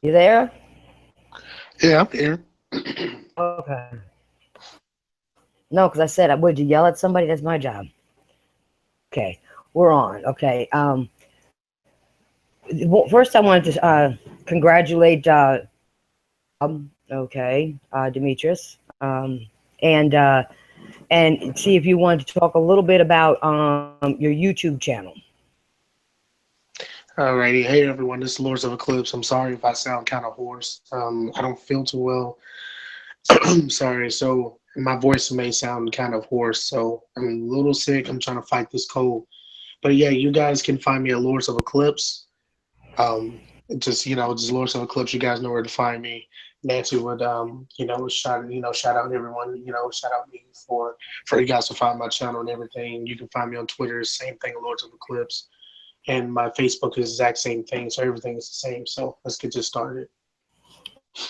You there? Yeah, I'm here. Okay. No, because I said, would you yell at somebody? That's my job. Okay, we're on. Okay. Well, first I wanted to congratulate Demetrius, and see if you wanted to talk a little bit about your YouTube channel. Alrighty, hey everyone, this is Lords of Eclipse. I'm sorry if I sound kind of hoarse. I don't feel too well. I'm sorry, so my voice may sound kind of hoarse. So I'm a little sick. I'm trying to fight this cold. But yeah, you guys can find me at Lords of Eclipse. Um, just Lords of Eclipse. You guys know where to find me. Nancy would shout out everyone. Shout out me for you guys to find my channel and everything. You can find me on Twitter, same thing, Lords of Eclipse. And my Facebook is the exact same thing, so everything is the same. So let's get this started.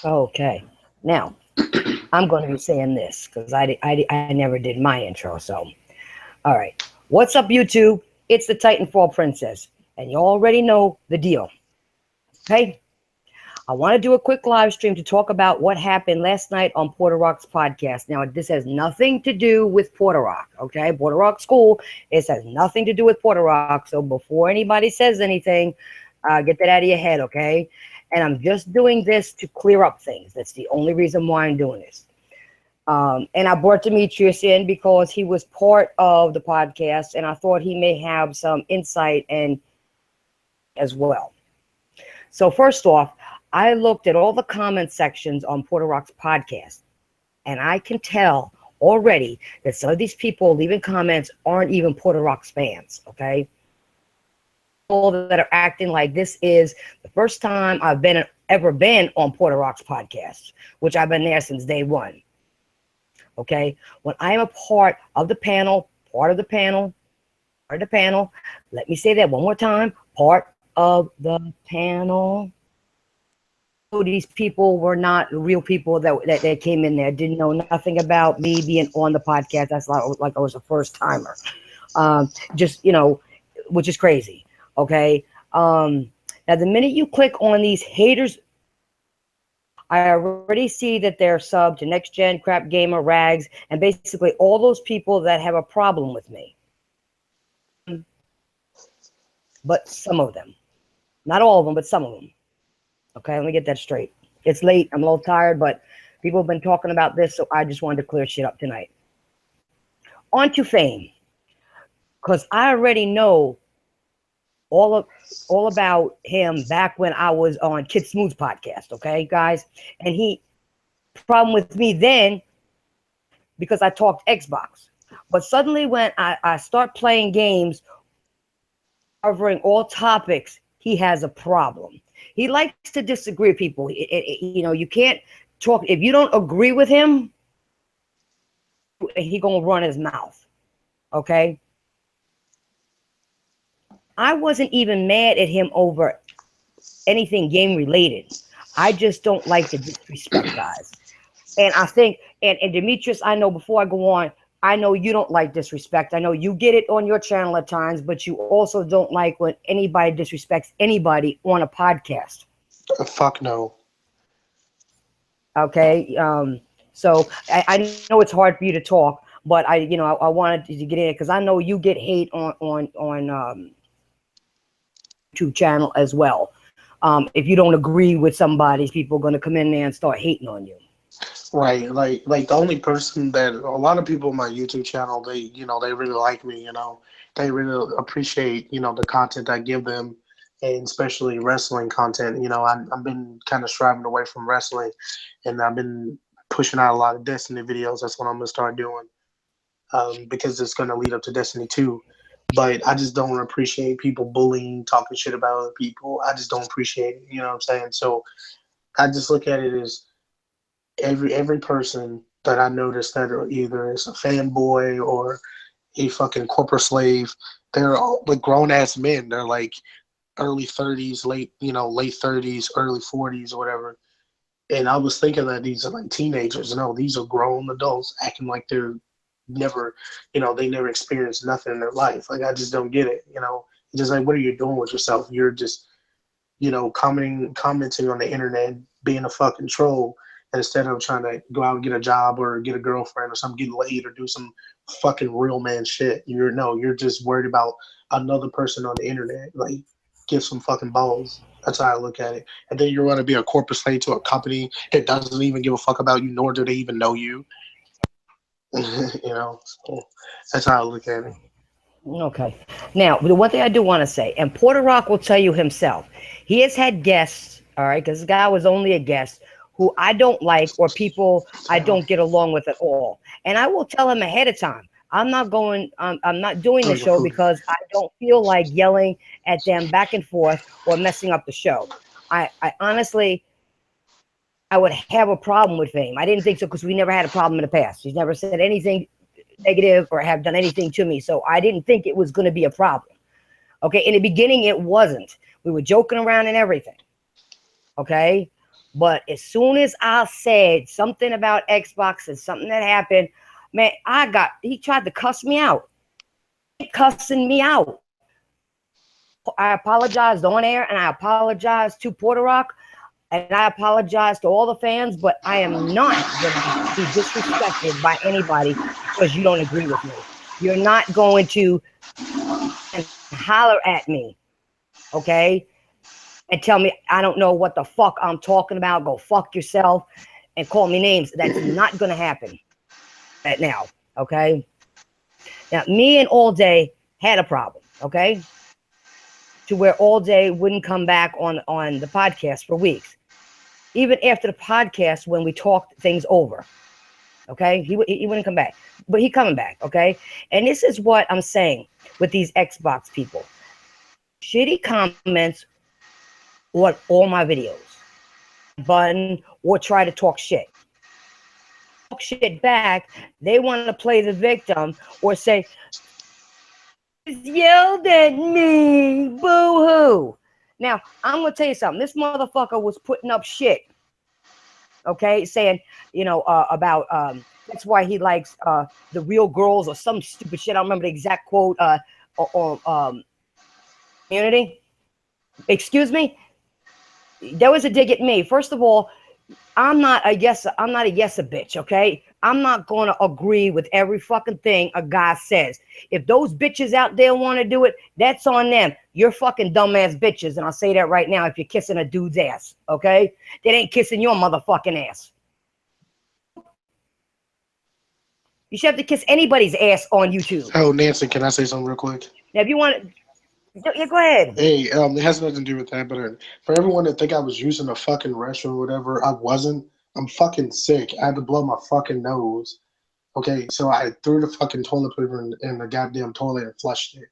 Okay. Now I'm going to be saying this because I never did my intro. So, all right. What's up, YouTube? It's the Titanfall Princess, and you already know the deal. Okay. I want to do a quick live stream to talk about what happened last night on Porter Rock's podcast. Now, this has nothing to do with Porter Rock, okay? Porter Rock School, this has nothing to do with Porter Rock. So before anybody says anything, get that out of your head, okay? And I'm just doing this to clear up things. That's the only reason why I'm doing this. And I brought Demetrius in because he was part of the podcast, and I thought he may have some insight and as well. So first off, I looked at all the comment sections on Porter Rock's podcast, and I can tell already that some of these people leaving comments aren't even Porter Rock's fans, okay? All that are acting like this is the first time I've ever been on Porter Rock's podcast, which I've been there since day one, okay? When I am a part of the panel, let me say that one more time, part of the panel. These people were not real people that came in there, didn't know nothing about me being on the podcast. That's like I was a first timer. Just, which is crazy. Okay. Now, the minute you click on these haters, I already see that they're sub to Next Gen, Crap Gamer, Rags, and basically all those people that have a problem with me. But some of them. Not all of them, but some of them. Okay, let me get that straight. It's late. I'm a little tired, but people have been talking about this, so I just wanted to clear shit up tonight. On to Fame, because I already know all about him back when I was on Kid Smooth's podcast, okay, guys? And problem with me then, because I talked Xbox. But suddenly when I start playing games covering all topics, he has a problem. He likes to disagree with people. You can't talk if you don't agree with him. He gonna run his mouth. Okay. I wasn't even mad at him over anything game related. I just don't like the disrespect, guys. And I think, and Demetrius, I know before I go on, I know you don't like disrespect. I know you get it on your channel at times, but you also don't like when anybody disrespects anybody on a podcast. Fuck no. Okay. So I know it's hard for you to talk, but I wanted to get in because I know you get hate on YouTube channel as well. If you don't agree with somebody, people are going to come in there and start hating on you. Right, like the only person that a lot of people on my YouTube channel, they really like me, they really appreciate, the content I give them, and especially wrestling content. I've been kind of striving away from wrestling, and I've been pushing out a lot of Destiny videos. That's what I'm gonna start doing, because it's gonna lead up to Destiny 2. But I just don't appreciate people bullying, talking shit about other people. I just don't appreciate it. You know what I'm saying? So I just look at it as every person that I notice that are either is a fanboy or a fucking corporate slave, they're all like grown ass men. They're like early 30s, late 30s, early 40s or whatever. And I was thinking that these are like teenagers. No, these are grown adults acting like they're never, they never experienced nothing in their life. Like I just don't get it. It's just like, what are you doing with yourself? You're just commenting on the internet, being a fucking troll instead of trying to go out and get a job or get a girlfriend or something, get laid or do some fucking real man shit. You're just worried about another person on the internet. Like, give some fucking balls. That's how I look at it. And then you're going to be a corporate slave to a company that doesn't even give a fuck about you, nor do they even know you. So that's how I look at it. Okay. Now, the one thing I do want to say, and Porter Rock will tell you himself, he has had guests, all right, because this guy was only a guest, who I don't like or people I don't get along with at all. And I will tell him ahead of time, I'm not doing the show because I don't feel like yelling at them back and forth or messing up the show. I honestly, I would have a problem with Fame. I didn't think so because we never had a problem in the past. He's never said anything negative or have done anything to me. So I didn't think it was going to be a problem. Okay. In the beginning, it wasn't. We were joking around and everything. Okay. But as soon as I said something about Xbox and something that happened, man, he tried to cuss me out. Cussing me out. I apologized on air and I apologized to Porter Rock and I apologize to all the fans, but I am not going to be disrespected by anybody because you don't agree with me. You're not going to holler at me, okay? And tell me I don't know what the fuck I'm talking about. Go fuck yourself and call me names. That's not going to happen right now, okay? Now, me and All Day had a problem, okay? To where All Day wouldn't come back on the podcast for weeks. Even after the podcast when we talked things over, okay? He wouldn't come back, but he coming back, okay? And this is what I'm saying with these Xbox people. Shitty comments on all my videos. Button or try to talk shit. Talk shit back. They want to play the victim or say, yelled at me, boo-hoo. Now, I'm going to tell you something. This motherfucker was putting up shit, okay, saying, about, that's why he likes the real girls or some stupid shit. I don't remember the exact quote, community. Excuse me? That was a dig at me. First of all, I'm not a yes a bitch, okay? I'm not going to agree with every fucking thing a guy says. If those bitches out there want to do it, that's on them. You're fucking dumbass bitches, and I'll say that right now if you're kissing a dude's ass, okay? They ain't kissing your motherfucking ass. You should have to kiss anybody's ass on YouTube. Oh, Nancy, can I say something real quick? Now, if you want to... Yeah, go ahead. Hey, it has nothing to do with that, but for everyone that think I was using a fucking restroom or whatever, I wasn't. I'm fucking sick. I had to blow my fucking nose. Okay, so I threw the fucking toilet paper in the goddamn toilet and flushed it.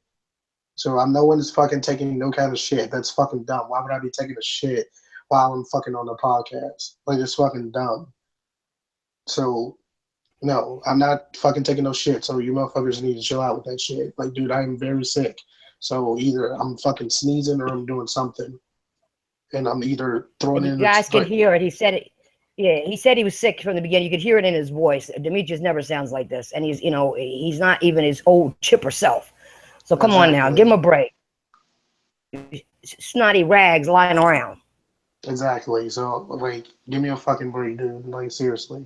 So no one is fucking taking no kind of shit. That's fucking dumb. Why would I be taking a shit while I'm fucking on the podcast? Like, it's fucking dumb. So, no, I'm not fucking taking no shit. So you motherfuckers need to chill out with that shit. Like, dude, I am very sick. So either I'm fucking sneezing or I'm doing something, and I'm either throwing in. You guys can hear it. He said it. Yeah, he said he was sick from the beginning. You could hear it in his voice. Demetrius never sounds like this, and he's not even his old chipper self. So come on now, give him a break. Snotty rags lying around. Exactly. So like, give me a fucking break, dude. Like, seriously.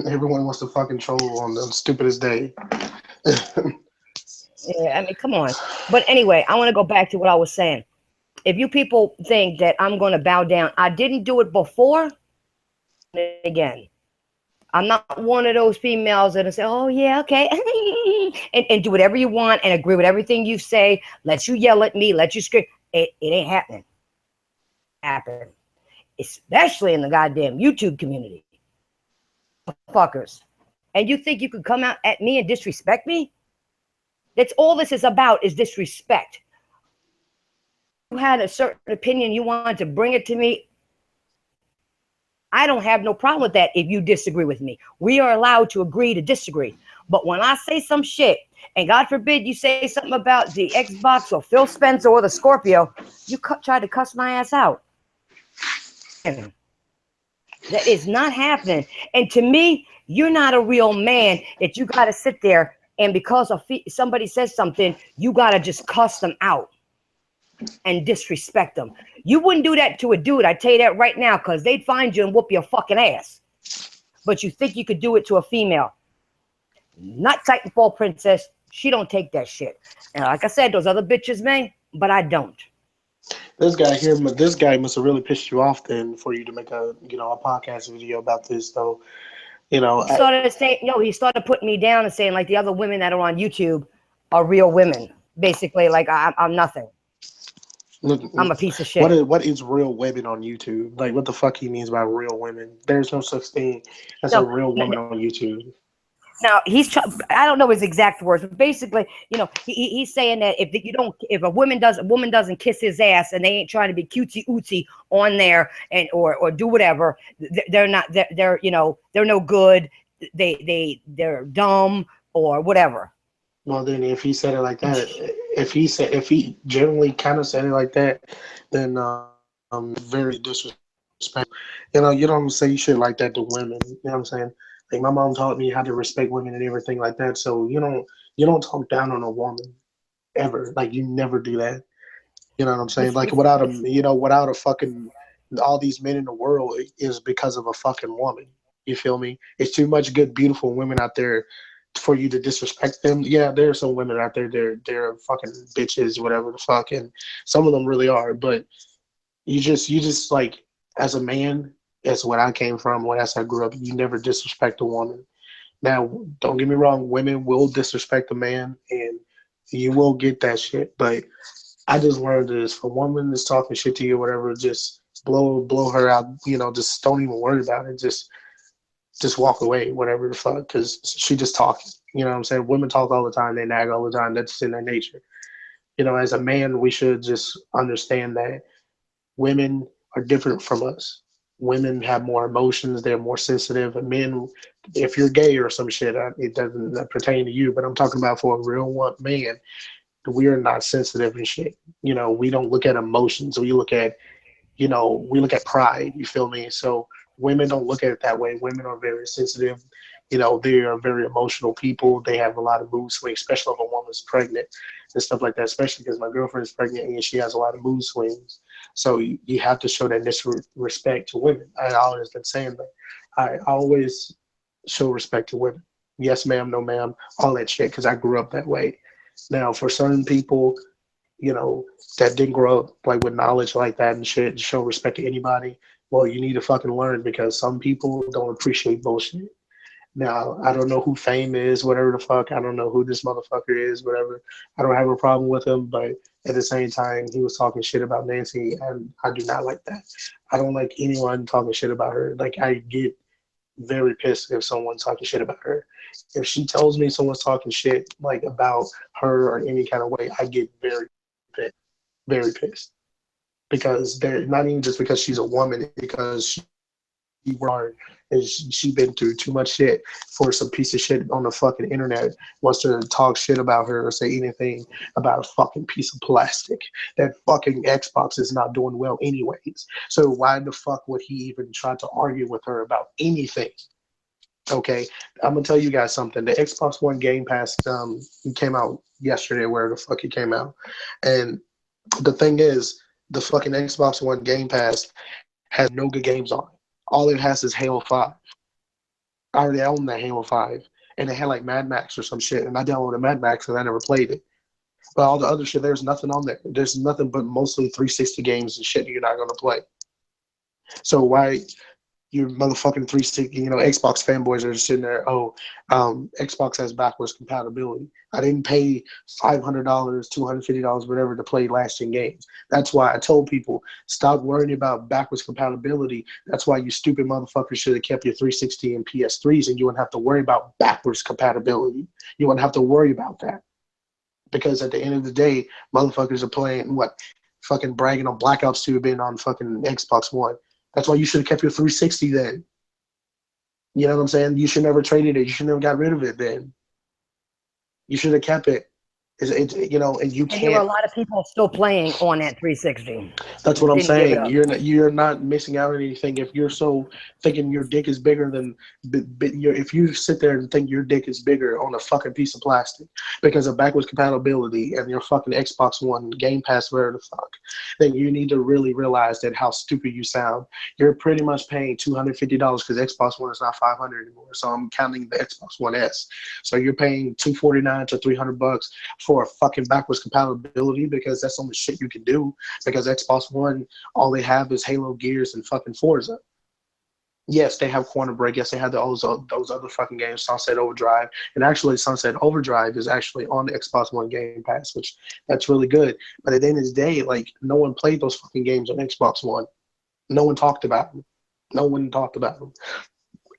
Everyone wants to fucking troll on the stupidest day. Yeah, I mean, come on. But anyway, I want to go back to what I was saying. If you people think that I'm going to bow down, I didn't do it before. Again, I'm not one of those females that say, oh, yeah, okay, and do whatever you want and agree with everything you say, let you yell at me, let you scream. It ain't happening. Happen. Especially in the goddamn YouTube community. Fuckers. And you think you could come out at me and disrespect me? That's all this is about, is disrespect. You had a certain opinion, you wanted to bring it to me. I don't have no problem with that if you disagree with me. We are allowed to agree to disagree. But when I say some shit, and God forbid you say something about the Xbox or Phil Spencer or the Scorpio, you try to cuss my ass out. That is not happening. And to me, you're not a real man that you got to sit there and because somebody says something, you got to just cuss them out. and disrespect them. You wouldn't do that to a dude. I tell you that right now, because they'd find you and whoop your fucking ass. But you think you could do it to a female? Not Titanfall Princess. She don't take that shit. And like I said, those other bitches may, but I don't. This guy must have really pissed you off then for you to make a a podcast video about this though. He started saying, he started putting me down and saying like the other women that are on YouTube are real women. Basically, like I'm nothing. Look, I'm a piece of shit. what is real women on YouTube? Like, what the fuck he means by real women? There's no such thing as a No, real woman on YouTube. now I don't know his exact words, but basically, he's saying that if a woman doesn't kiss his ass and they ain't trying to be cutesy ootsy on there and or do whatever, they're not they're no good. They're dumb or whatever. Well, then if he said it like that, if he generally kind of said it like that, then very disrespectful. You don't say shit like that to women. You know what I'm saying? Like my mom taught me how to respect women and everything like that. So you don't talk down on a woman ever. Like you never do that. You know what I'm saying? Like without a fucking all these men in the world is because of a fucking woman. You feel me? It's too much good, beautiful women out there for you to disrespect them. Yeah, there are some women out there. They're fucking bitches, whatever the fuck, and some of them really are. But you just like as a man, that's what I came from. When I grew up, you never disrespect a woman. Now, don't get me wrong, women will disrespect a man, and you will get that shit. But I just learned this: if a woman is talking shit to you, or whatever, just blow her out. Just don't even worry about it. Just walk away, whatever the fuck, because she just talking. You know what I'm saying? Women talk all the time, they nag all the time. That's in their nature. As a man, we should just understand that women are different from us. Women have more emotions, they're more sensitive. And men, if you're gay or some shit, it doesn't pertain to you, but I'm talking about for a real one man, we are not sensitive and shit. We don't look at emotions. We look at pride, you feel me? So women don't look at it that way. Women are very sensitive. They are very emotional people. They have a lot of mood swings, especially if a woman's pregnant and stuff like that, especially because my girlfriend is pregnant and she has a lot of mood swings. So you have to show that respect to women. I always been saying that. I always show respect to women. Yes, ma'am, no, ma'am, all that shit, because I grew up that way. Now, for certain people, that didn't grow up like with knowledge like that and shit, and show respect to anybody. Well, you need to fucking learn because some people don't appreciate bullshit. Now, I don't know who Fame is, whatever the fuck. I don't know who this motherfucker is, whatever. I don't have a problem with him, but at the same time, he was talking shit about Nancy, and I do not like that. I don't like anyone talking shit about her. Like, I get very pissed if someone's talking shit about her. If she tells me someone's talking shit, like, about her or any kind of way, I get pissed, very pissed. Because they're not even just because she's a woman, because she hard and she been through too much shit for some piece of shit on the fucking internet wants to talk shit about her or say anything about a fucking piece of plastic. That fucking Xbox is not doing well anyways. So why the fuck would he even try to argue with her about anything? Okay, I'm gonna tell you guys something. The Xbox One Game Pass came out yesterday, where the fuck it came out, and the thing is, the fucking Xbox One Game Pass has no good games on it. All it has is Halo 5. I already own that Halo 5. And it had like Mad Max or some shit. And I downloaded Mad Max and I never played it. But all the other shit, there's nothing on there. There's nothing but mostly 360 games and shit you're not going to play. So why you motherfucking 360, Xbox fanboys are sitting there, Xbox has backwards compatibility. I didn't pay $500, $250, whatever, to play last gen games. That's why I told people, stop worrying about backwards compatibility. That's why you stupid motherfuckers should have kept your 360 and PS3s, and you wouldn't have to worry about backwards compatibility. You wouldn't have to worry about that. Because at the end of the day, motherfuckers are playing, fucking bragging on Black Ops 2 being on fucking Xbox One. That's why you should have kept your 360 then. You know what I'm saying? You should never traded it. You should never got rid of it then. You should have kept it. And you And there were a can't. lot of people still playing on that 360. That's what I'm Didn't give it saying. up. You're not missing out on anything if you're so thinking your dick is bigger than. If you sit there and think your dick is bigger on a fucking piece of plastic because of backwards compatibility and your fucking Xbox One Game Pass, whatever the fuck, then you need to really realize that how stupid you sound. You're pretty much paying $250 because Xbox One is not 500 anymore. So I'm counting the Xbox One S. So you're paying $249 to $300 for a fucking backwards compatibility because that's the only shit you can do because Xbox One, all they have is Halo, Gears, and fucking Forza. Yes, they have Quantum Break. Yes, they have those other fucking games, Sunset Overdrive. And actually, Sunset Overdrive is actually on the Xbox One Game Pass, which that's really good. But at the end of the day, like, no one played those fucking games on Xbox One. No one talked about them. No one talked about them.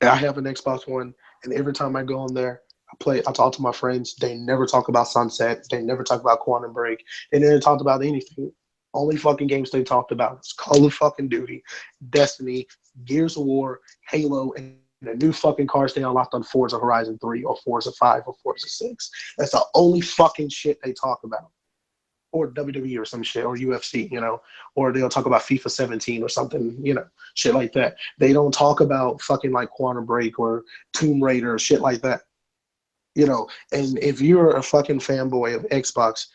I have an Xbox One, and every time I go in there, I talk to my friends. They never talk about Sunset. They never talk about Quantum Break. They never talked about anything. Only fucking games they talked about was Call of fucking Duty, Destiny, Gears of War, Halo, and the new fucking cars they unlocked on Forza Horizon 3 or Forza 5 or Forza 6. That's the only fucking shit they talk about. Or WWE or some shit, or UFC, or they'll talk about FIFA 17 or something, shit like that. They don't talk about fucking like Quantum Break or Tomb Raider or shit like that, And if you're a fucking fanboy of Xbox,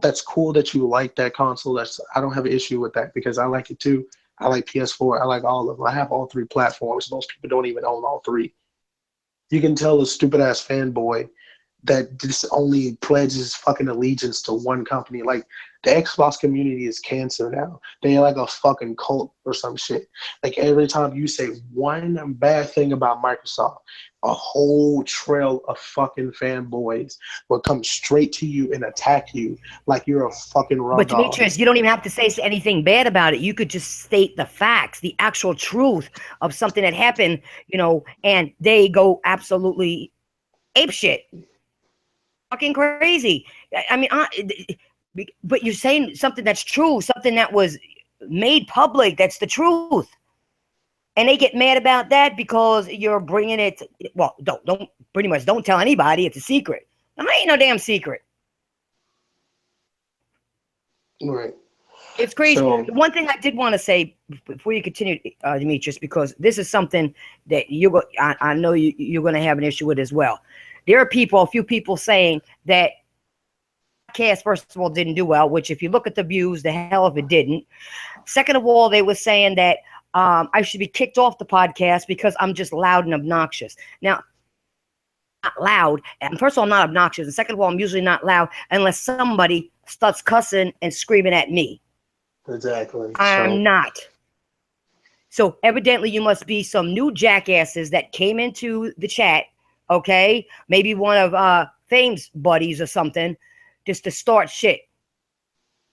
that's cool that you like that console. I don't have an issue with that because I like it too. I like PS4. I like all of them. I have all three platforms. Most people don't even own all three. You can tell a stupid ass fanboy that just only pledges fucking allegiance to one company. Like the Xbox community is cancer now. They're like a fucking cult or some shit. Like every time you say one bad thing about Microsoft, a whole trail of fucking fanboys will come straight to you and attack you like you're a fucking raw But dog. Demetrius, you don't even have to say anything bad about it. You could just state the facts, the actual truth of something that happened, and they go absolutely apeshit, fucking crazy. I mean, but you're saying something that's true, something that was made public. That's the truth, and they get mad about that because you're bringing it. Well, don't pretty much don't tell anybody. It's a secret. I ain't no damn secret. Right. It's crazy. So, One thing I did want to say before you continue, Demetrius, because this is something that I know you're going to have an issue with as well. There are a few people saying that podcast, first of all, didn't do well, which if you look at the views, the hell if it didn't. Second of all, they were saying that I should be kicked off the podcast because I'm just loud and obnoxious. Now, not loud. And first of all, I'm not obnoxious. And second of all, I'm usually not loud unless somebody starts cussing and screaming at me. exactly. I'm not. So evidently you must be some new jackasses that came into the chat, okay? Maybe one of Fame's buddies or something, just to start shit.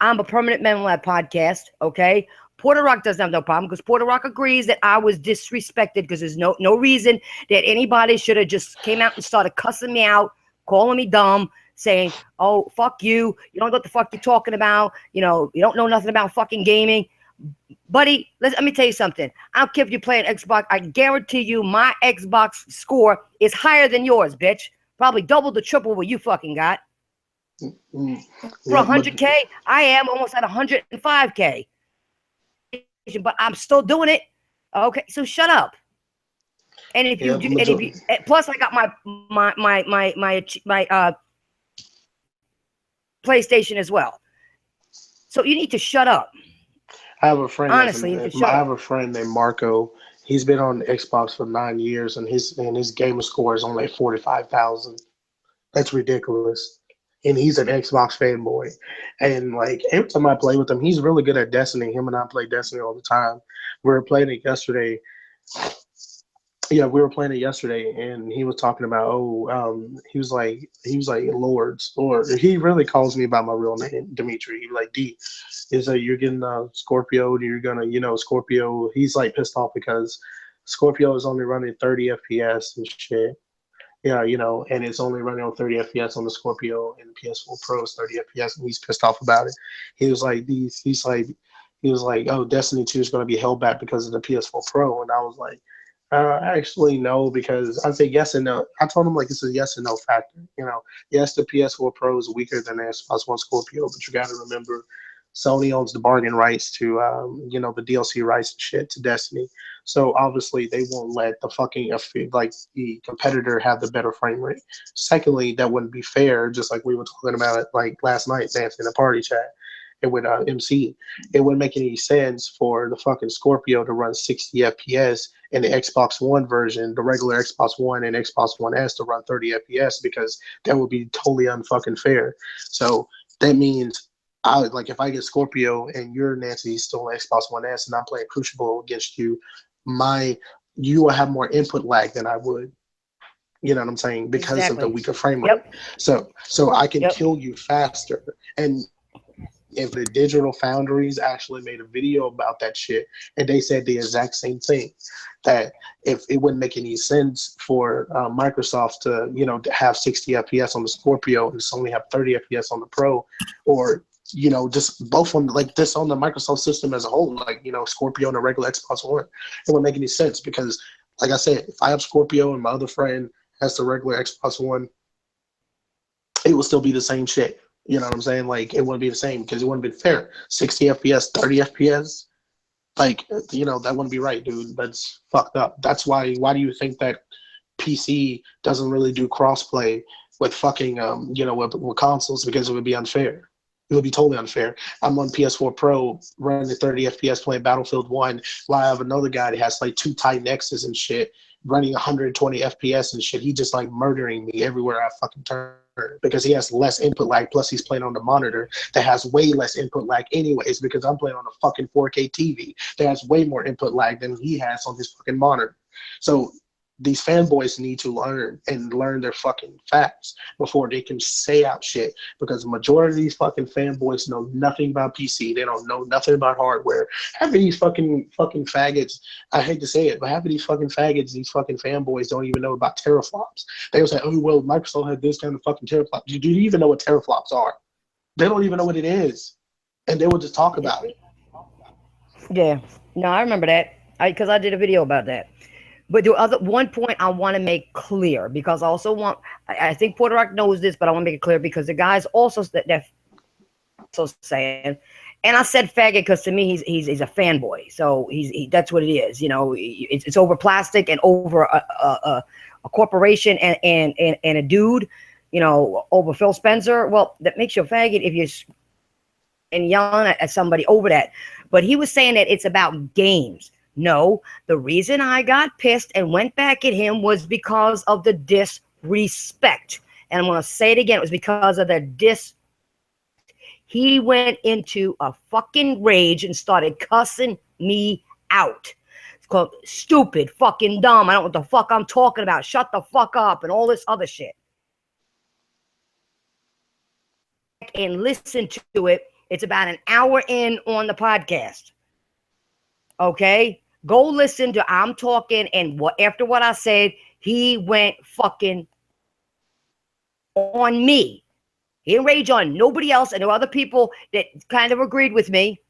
I'm a permanent member of that podcast, okay? Porter Rock doesn't have no problem because Porter Rock agrees that I was disrespected because there's no reason that anybody should have just came out and started cussing me out, calling me dumb, saying, oh, fuck you. You don't know what the fuck you're talking about. You don't know nothing about fucking gaming. Buddy, let me tell you something. I don't care if you're playing Xbox. I guarantee you my Xbox score is higher than yours, bitch. Probably double the triple what you fucking got. Mm, For yeah, 100K, I am almost at 105K. But I'm still doing it. Okay, so shut up. And if you plus I got my PlayStation as well. So you need to shut up. I have a friend. Honestly, you need to shut I up. have a friend named Marco. He's been on Xbox for 9 years, and his gamer score is only 45,000. That's ridiculous. And he's an Xbox fanboy. And like every time I play with him, he's really good at Destiny. Him and I play Destiny all the time. We were playing it yesterday. Yeah, we were playing it yesterday, and he was talking about he was like Lords, or he really calls me by my real name, Dimitri. He was like D. Is that you're getting Scorpio? You're gonna Scorpio. He's like pissed off because Scorpio is only running 30 FPS and shit. Yeah, and it's only running on 30 FPS on the Scorpio, and the PS4 Pro is 30 FPS, and he's pissed off about it. He was like, he was like, oh, Destiny 2 is going to be held back because of the PS4 Pro, and I was like, Actually, no, because I say yes and no. I told him like it's a yes and no factor. Yes, the PS4 Pro is weaker than the Xbox One Scorpio, but you got to remember, Sony owns the bargain rights to, the DLC rights and shit to Destiny. So obviously they won't let the fucking like the competitor have the better frame rate. Secondly, that wouldn't be fair. Just like we were talking about it like last night, dancing in a party chat. It would MC. It wouldn't make any sense for the fucking Scorpio to run 60 FPS and the Xbox One version, the regular Xbox One and Xbox One S to run 30 FPS because that would be totally unfucking fair. So that means if I get Scorpio and you're Nancy still on Xbox One S and I'm playing Crucible against you, my you will have more input lag than I would. You know what I'm saying? Because of the Exactly. weaker frame rate. Yep. So I can Yep. kill you faster. And if the Digital Foundries actually made a video about that shit, and they said the exact same thing, that if it wouldn't make any sense for Microsoft to to have 60 FPS on the Scorpio and only have 30 FPS on the Pro, or just both on like this on the Microsoft system as a whole, like Scorpio and a regular Xbox One, it wouldn't make any sense because, like I said, if I have Scorpio and my other friend has the regular Xbox One, it will still be the same shit. You know what I'm saying? Like, it wouldn't be the same because it wouldn't be fair. 60 FPS, 30 FPS, like, that wouldn't be right, dude. That's fucked up. That's why do you think that PC doesn't really do crossplay with fucking, with consoles? Because it would be unfair. It would be totally unfair. I'm on PS4 Pro running at 30 FPS playing Battlefield 1 while I have another guy that has like 2 Titan X's and shit running 120 FPS and shit. He just like murdering me everywhere I fucking turn because he has less input lag. Plus, he's playing on the monitor that has way less input lag, anyways, because I'm playing on a fucking 4K TV that has way more input lag than he has on his fucking monitor. So these fanboys need to learn their fucking facts before they can say out shit, because the majority of these fucking fanboys know nothing about PC. They don't know nothing about hardware. Half of these fucking faggots, I hate to say it, but half of these fucking faggots, these fucking fanboys don't even know about teraflops. They will say, oh, well, Microsoft had this kind of fucking teraflops. Do you even know what teraflops are? They don't even know what it is. And they will just talk about it. Yeah. No, I remember that. Because I did a video about that. But the other one point I want to make clear, because I also want, I think Puerto Rico knows this, but I want to make it clear because the guys also that also saying, and I said faggot because to me he's a fanboy, so that's what it is. It's over plastic and over a corporation and a dude, over Phil Spencer. Well, that makes you a faggot if you're and yelling at somebody over that. But he was saying that it's about games. No, the reason I got pissed and went back at him was because of the disrespect. And I'm going to say it again. It was because of the He went into a fucking rage and started cussing me out. It's called stupid, fucking dumb. I don't know what the fuck I'm talking about. Shut the fuck up and all this other shit. And listen to it. It's about an hour in on the podcast. Okay? Go listen to I'm talking, and after what I said, he went fucking on me. He didn't rage on nobody else, and there were other people that kind of agreed with me.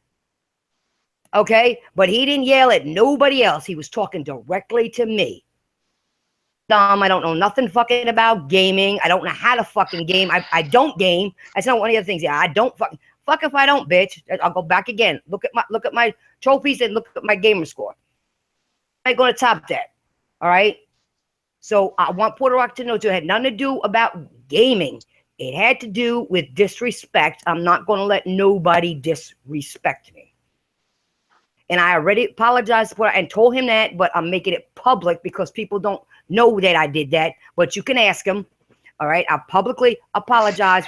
Okay? But he didn't yell at nobody else. He was talking directly to me. Dumb. I don't know nothing fucking about gaming. I don't know how to fucking game. I don't game. That's not one of the other things. Yeah, I don't fuck if I don't, bitch. I'll go back again. Look at my trophies and look at my gamer score. I'm going to top that. All right. So I want Puerto Rico to know too, it had nothing to do about gaming. It had to do with disrespect. I'm not going to let nobody disrespect me. And I already apologized for it and told him that, but I'm making it public because people don't know that I did that. But you can ask him. All right. I publicly apologize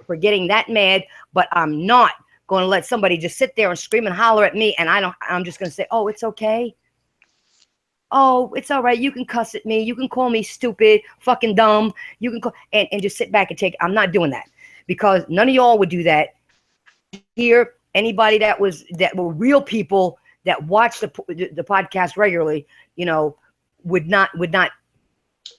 for getting that mad, but I'm not going to let somebody just sit there and scream and holler at me. And I'm just going to say, oh, it's okay. Oh, it's all right. You can cuss at me. You can call me stupid, fucking dumb. You can call and just sit back and take it. I'm not doing that because none of y'all would do that. Here, anybody that were real people that watch the podcast regularly, would not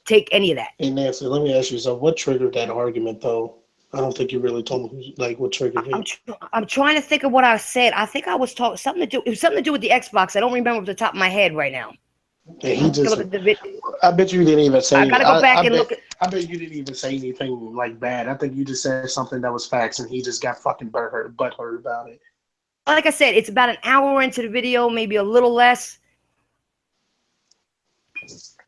take any of that. Hey Nancy, let me ask you something. What triggered that argument, though? I don't think you really told me what triggered it. I'm trying to think of what I said. I think I was talking something to do with the Xbox. I don't remember off the top of my head right now. And he just, Look at the video. I bet you didn't even I say. gotta go back and look at. I bet you didn't even say anything like bad. I think you just said something that was facts, and he just got fucking butt hurt about it. Like I said, it's about an hour into the video, maybe a little less,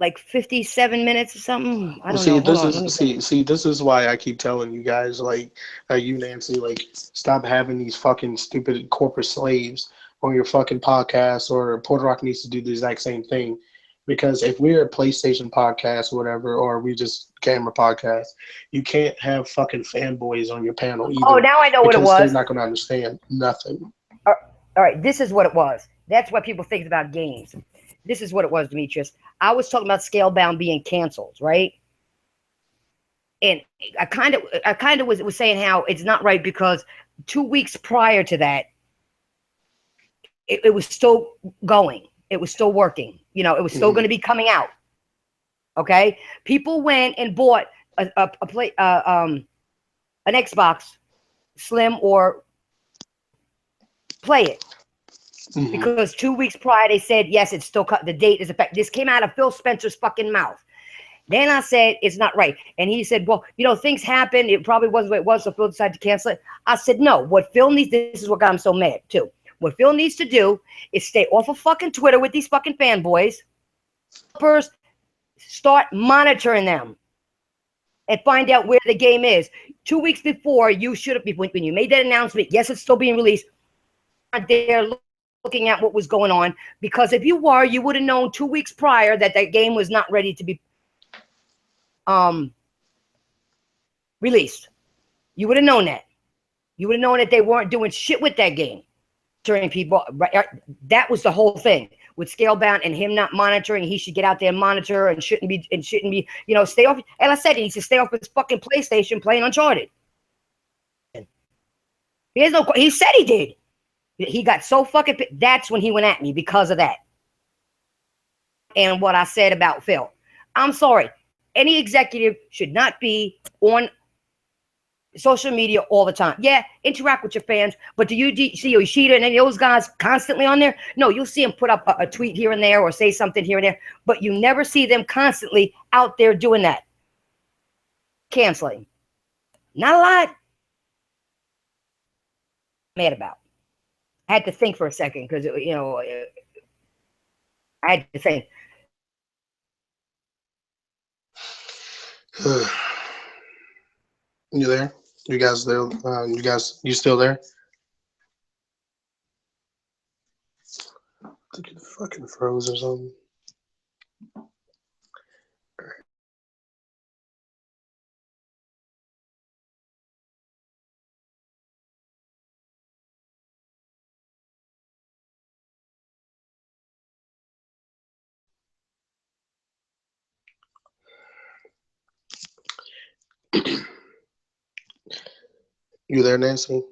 like 57 minutes or something. I Well, don't see, know. Hold this on, let is me get it. this is why I keep telling you guys, you Nancy, like, stop having these fucking stupid corporate slaves on your fucking podcast, or Porter Rock needs to do the exact same thing. Because if we're a PlayStation podcast or whatever, or we just camera podcast, you can't have fucking fanboys on your panel Oh, either, now I know what it because they're was. not going to understand nothing. All right, this is what it was. That's what people think about games. This is what it was, Demetrius. I was talking about Scalebound being canceled, right? And I kind of was saying how it's not right because 2 weeks prior to that, it was still going. It was still working. It was still Hmm. going to be coming out. Okay, people went and bought a play an Xbox Slim or play it Hmm. because 2 weeks prior they said yes, it's still cut. The date is effective. This came out of Phil Spencer's fucking mouth. Then I said it's not right, and he said, "Well, things happen. It probably wasn't what it was, so Phil decided to cancel it." I said, "No. What Phil needs. This is what got him so mad too. What Phil needs to do is stay off of fucking Twitter with these fucking fanboys. First, start monitoring them and find out where the game is. 2 weeks before, you should have, when you made that announcement, yes, it's still being released, aren't there looking at what was going on. Because if you were, you would have known 2 weeks prior that that game was not ready to be um, released. You would have known that. You would have known that they weren't doing shit with that game. Monitoring people. That was the whole thing with Scalebound and him not monitoring. He should get out there and monitor and shouldn't be, stay off. And I said, he should stay off his fucking PlayStation playing Uncharted. He said he did. He got so fucking. That's when he went at me because of that. And what I said about Phil. I'm sorry. Any executive should not be on social media all the time. Yeah, interact with your fans, but do you see Yoshida and any of those guys constantly on there? No, you'll see them put up a tweet here and there or say something here and there, but you never see them constantly out there doing that. Canceling. Not a lot. Mad about. I had to think for a second because, I had to think. You there? You guys there? You still there? I think it fucking froze or something. You there, Nancy?